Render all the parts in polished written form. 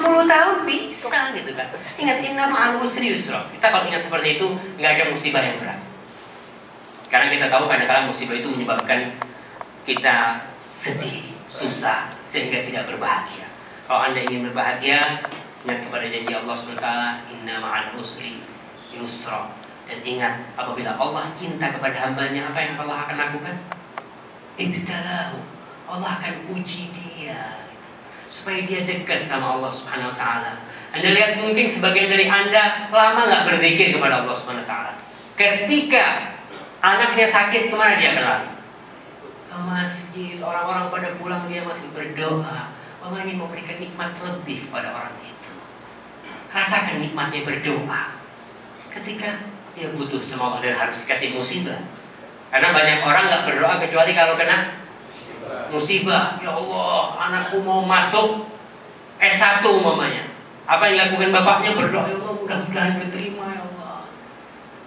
60 tahun bisa gitu kan. Ingat, inna ma'al usri yusra. Kita kalau ingat seperti itu, nggak ada musibah yang berat. Karena kita tahu kadang-kadang musibah itu menyebabkan kita sedih, susah, sehingga tidak berbahagia. Kalau Anda ingin berbahagia, ingat kepada janji Allah SWT, inna ma'al usri yusra. Dan ingat, apabila Allah cinta kepada hambanya, apa yang Allah akan lakukan? Ibtalahu. Allah akan uji dia supaya dia dekat sama Allah Subhanahu wa taala. Anda lihat, mungkin sebagian dari Anda lama nggak berzikir kepada Allah Subhanahu wa taala. Ketika anaknya sakit, kemana dia akan lari? Ke masjid. Orang-orang pada pulang, dia masih berdoa. Allah ingin memberikan nikmat lebih kepada orang itu. Rasakan nikmatnya berdoa ketika dia butuh sama Allah dan harus dikasih musibah. Karena banyak orang nggak berdoa kecuali kalau kena musibah. Ya Allah, anakku mau masuk S1 umpamanya. Apa yang dilakukan bapaknya? Berdoa, ya Allah, mudah-mudahan keterima ya Allah.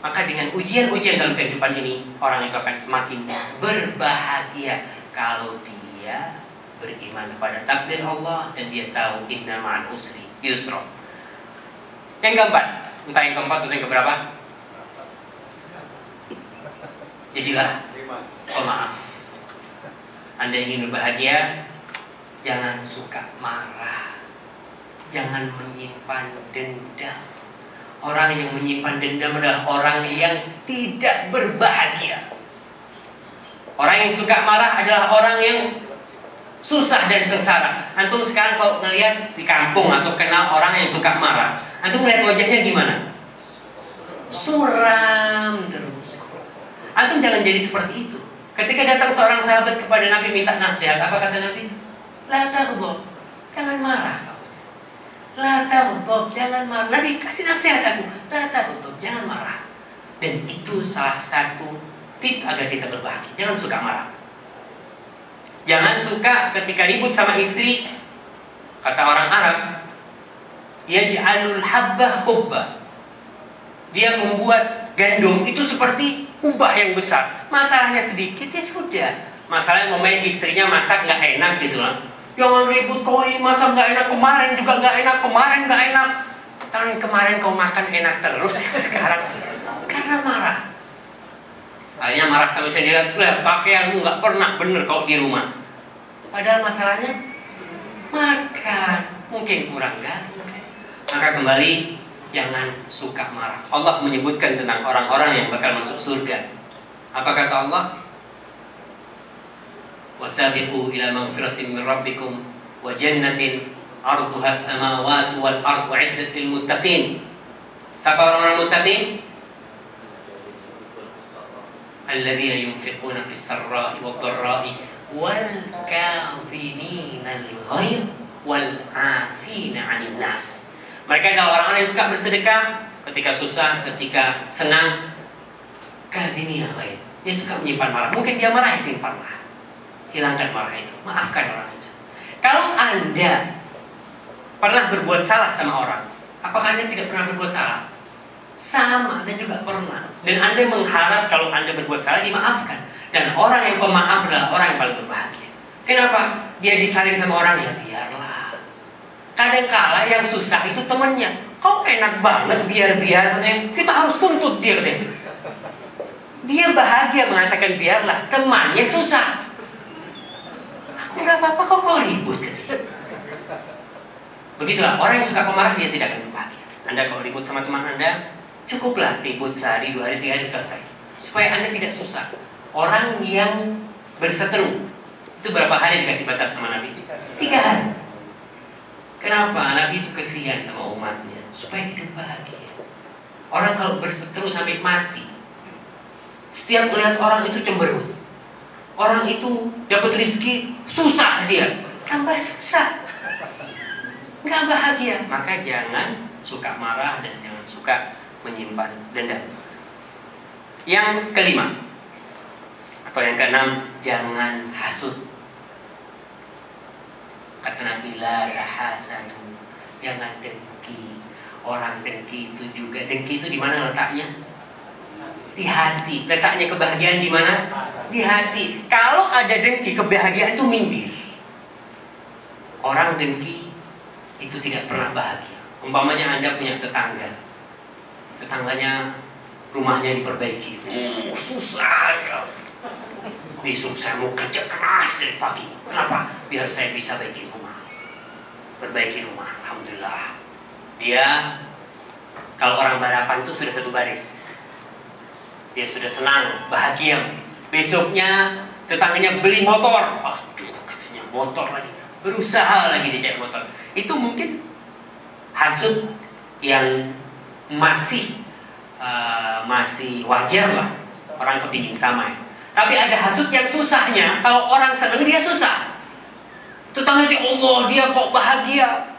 Maka dengan ujian-ujian dalam kehidupan ini, orang itu akan semakin berbahagia kalau dia beriman kepada takdir Allah dan dia tahu inna ma'al usri yusra. Yang keempat, entah yang keempat atau yang keberapa, jadilah pemaaf. Anda ingin berbahagia, jangan suka marah, jangan menyimpan dendam. Orang yang menyimpan dendam adalah orang yang tidak berbahagia. Orang yang suka marah adalah orang yang susah dan sengsara. Antum sekarang kalau ngelihat di kampung atau kenal orang yang suka marah, antum melihat wajahnya gimana? Suram terus. Antum jangan jadi seperti itu. Ketika datang seorang sahabat kepada Nabi minta nasihat, apa kata Nabi? La taghdab, jangan marah. La taghdab, jangan marah. Nabi kasih nasihat aku, la taghdab, jangan marah. Dan itu salah satu tip agar kita berbahagia. Jangan suka marah. Jangan suka ketika ribut sama istri. Kata orang Arab, yaj'alul habbah qubbah. Dia membuat gandum itu seperti kubah yang besar. Masalahnya sedikit, ya sudah. Masalahnya momennya istrinya masak nggak enak gitu lah. Jangan ribut, kau ini masak nggak enak, kemarin juga nggak enak, kemarin nggak enak. Tahun kemarin kau makan enak terus, sekarang karena marah. Akhirnya marah sama istri dia, pakaianmu nggak pernah bener kau di rumah. Padahal masalahnya makan, mungkin kurang kan? Maka kembali, jangan suka marah. Allah menyebutkan tentang orang-orang yang bakal masuk surga. Apa kata Allah? Wasabiqu ila magfiratin min rabbikum wa jannatin 'arduha as-samawati wal ardu 'iddat lil muttaqin. Siapa orang-orang muttaqin? Alladzina yunfiquna fis sarra'i wad dharra'i wal kadhimina al-ghayz wal 'afina 'anil nas. Mereka adalah orang-orang yang suka bersedekah ketika susah, ketika senang. Kadhimina al-ghayz. Dia suka menyimpan marah. Mungkin dia marah, simpan marah. Hilangkan marah itu, maafkan orang itu. Kalau Anda pernah berbuat salah sama orang, apakah Anda tidak pernah berbuat salah? Sama, Anda juga pernah. Dan Anda mengharap kalau Anda berbuat salah dimaafkan. Dan orang yang pemaaf adalah orang yang paling berbahagia. Kenapa? Dia disaring sama orang, ya biarlah. Kadang-kala yang susah itu temannya. Kok enak banget biar-biar, kita harus tuntut dia. Dia bahagia mengatakan biarlah, temannya susah. Enggak apa-apa kok kau ribut. Begitulah orang yang suka pemarah, dia tidak akan berbahagia. Anda kalau ribut sama teman Anda, cukuplah ribut sehari, 2 hari, 3 hari selesai. Supaya Anda tidak susah. Orang yang berseteru itu berapa hari dikasih batas sama Nabi? 3 hari. Kenapa? Nabi itu kesian sama umatnya supaya hidup bahagia. Orang kalau berseteru sampai mati, setiap melihat orang itu cemberut. Orang itu dapat rezeki, susah dia, tambah susah, nggak bahagia. Maka jangan suka marah dan jangan suka menyimpan dendam. Yang kelima atau yang keenam, jangan hasud. Kata Nabi, la tahasadu, jangan dengki. Orang dengki itu juga, dengki itu di mana letaknya? Di hati. Letaknya kebahagiaan di mana? Di hati. Kalau ada dengki, kebahagiaan itu minggir. Orang dengki itu tidak pernah bahagia. Umpamanya Anda punya tetangga, tetangganya rumahnya diperbaiki, susah ya. Besok saya mau kerja keras dari pagi. Kenapa? Biar saya bisa perbaiki rumah. Alhamdulillah. Dia kalau orang balapan itu sudah satu baris, dia sudah senang, bahagia. Besoknya tetangganya beli motor, aduh katanya motor lagi, berusaha lagi dicari motor. Itu mungkin hasud yang masih wajar lah, orang kepingin sama ya. Tapi ada hasud yang susahnya, kalau orang senang dia susah. Tetangga sih, Allah dia kok bahagia.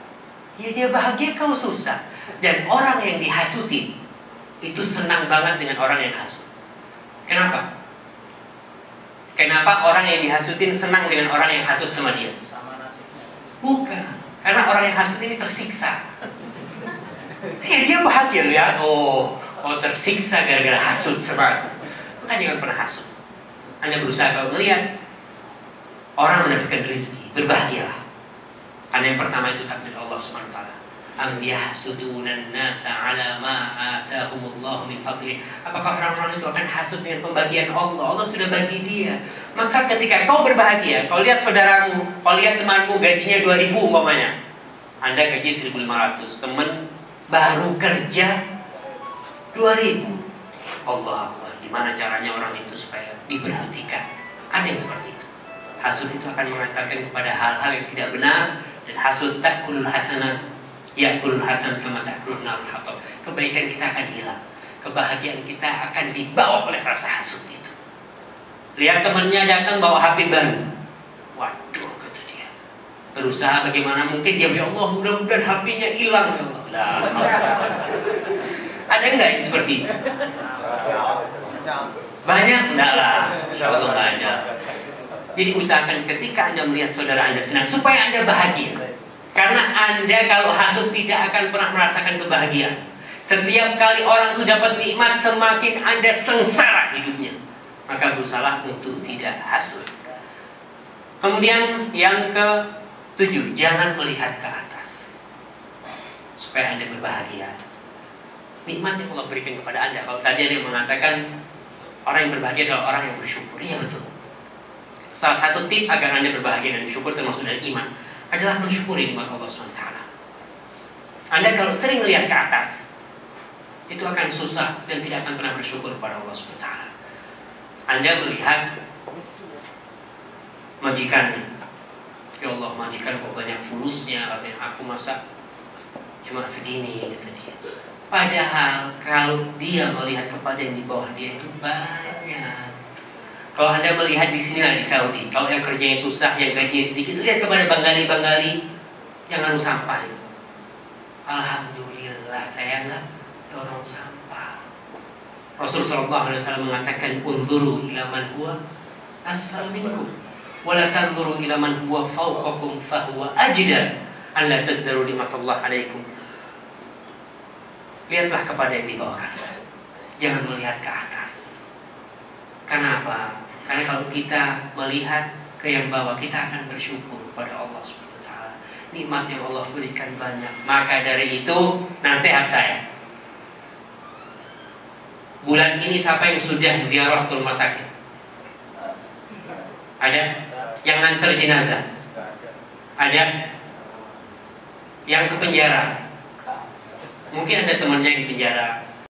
Ya dia bahagia kalau susah. Dan orang yang dihasutin itu senang banget dengan orang yang hasud. Kenapa? Kenapa orang yang dihasutin senang dengan orang yang hasud sama dia? Sama nasibnya. Bukan, karena orang yang hasud ini tersiksa. Ya dia bahagia lihat, oh tersiksa gara-gara hasud sama aku. Makanya jangan pernah hasud. Anda berusaha kalau melihat orang mendapatkan rezeki, berbahagialah. Karena yang pertama itu takdir Allah Subhanahu wa taala. Am yahsudunan nasa ala ma atahumullahu min fadlih. Apakah orang-orang itu akan hasud dengan pembagian Allah? Allah sudah bagi dia. Maka ketika kau berbahagia, kau lihat saudaramu, kau lihat temanmu gajinya 2.000 umpamanya. Anda gaji 1.500, teman baru kerja 2.000. Allah Akbar. Gimana caranya orang itu supaya diberhentikan? Ada yang seperti itu. Hasud itu akan mengantarkan kepada hal-hal yang tidak benar. Dan hasud ta'kulul hasanat, ya'kulul hasan kama ta'kulun narul hatab. Kebaikan kita akan hilang, kebahagiaan kita akan dibawa oleh rasa hasud itu. Lihat temannya datang bawa HP baru, waduh kata dia, berusaha bagaimana mungkin dia, ya Allah mudah-mudahan HP-nya hilang ya Allah. Ada enggak yang seperti itu? Banyak? Enggak lah, insya Allah enggak ada. Jadi usahakan ketika Anda melihat saudara Anda senang, supaya Anda bahagia. Karena Anda kalau hasud tidak akan pernah merasakan kebahagiaan. Setiap kali orang itu dapat nikmat, semakin Anda sengsara hidupnya. Maka berusahalah untuk tidak hasud. Kemudian yang ke-7, jangan melihat ke atas, supaya Anda berbahagia. Nikmat yang Allah berikan kepada Anda. Kalau tadi ada yang mengatakan orang yang berbahagia adalah orang yang bersyukur. Iya betul. Salah satu tip agar Anda berbahagia dan bersyukur termasuk dari iman adalah mensyukuri nikmat Allah SWT. Anda kalau sering melihat ke atas, itu akan susah dan tidak akan pernah bersyukur kepada Allah SWT. Anda melihat majikannya, ya Allah majikan kok banyak fulusnya, katanya aku masa cuma segini gitu dia. Padahal kalau dia melihat kepada yang di bawah dia itu banyak. Kalau Anda melihat di sinilah di Saudi, kalau yang kerjanya susah, yang gajinya sedikit, lihat kepada Bengali yang anu sampah itu. Alhamdulillah saya nggak dorong sampah. Rasulullah SAW mengatakan, unzuru ila man huwa asfal minkum, wala tanzuru ila man huwa fawqakum fahuwa ajdar an la tazdaru nikmatullah alaikum. Lihatlah kepada yang di bawah kalian, jangan melihat ke atas. Kenapa? Karena kalau kita melihat ke yang bawah, kita akan bersyukur kepada Allah SWT. Nikmat yang Allah berikan banyak. Maka dari itu, nasihat saya, bulan ini siapa yang sudah ziarah ke rumah sakit? Ada? Yang nganter jenazah? Ada? Yang ke penjara? Mungkin ada temannya yang di penjara,